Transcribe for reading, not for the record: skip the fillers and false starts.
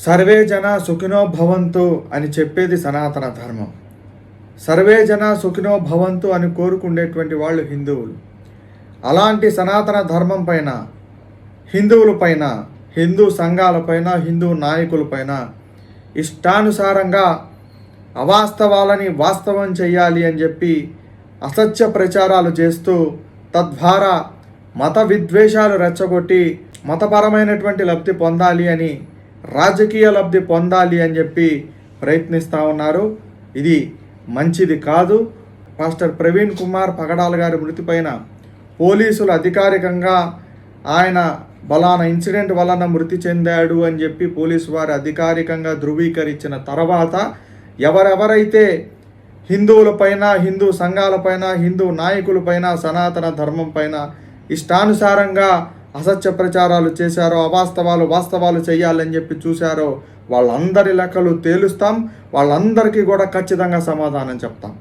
Survey జన సుఖినో భవంతు అని చెప్పేది సనాతన ధర్మం. సర్వే జన సుఖినో భవంతు అని కోరుకునేటువంటి వాళ్ళు హిందువులు. అలాంటి సనాతన ధర్మం పైన, హిందువులపైన, హిందూ సంఘాలపైన, హిందూ నాయకులపైన ఇష్టానుసారంగా అవాస్తవాలని వాస్తవం చేయాలి అని చెప్పి అసత్య ప్రచారాలు చేస్తూ తద్వారా మత విద్వేషాలు రెచ్చగొట్టి మతపరమైనటువంటి లబ్ధి పొందాలి అని, రాజకీయ లబ్ధి పొందాలి అని చెప్పి ప్రయత్నిస్తూ ఉన్నారు. ఇది మంచిది కాదు. పాస్టర్ ప్రవీణ్ కుమార్ పగడాల గారి మృతిపైన పోలీసులు అధికారికంగా ఆయన బలానా ఇన్సిడెంట్ వలన మృతి చెందాడు అని చెప్పి పోలీసు వారు అధికారికంగా ధృవీకరించిన తర్వాత ఎవరెవరైతే హిందువులపైన, హిందూ సంఘాలపైన, హిందూ నాయకులపైన, సనాతన ధర్మం పైన ఇష్టానుసారంగా అసత్య ప్రచారాలు చేశారో, అవాస్తవాలు వాస్తవాలు చేయాలని చెప్పి చూశారో వాళ్ళందరి లెక్కలు తేలుస్తాం. వాళ్ళందరికీ కూడా ఖచ్చితంగా సమాధానం చెప్తాం.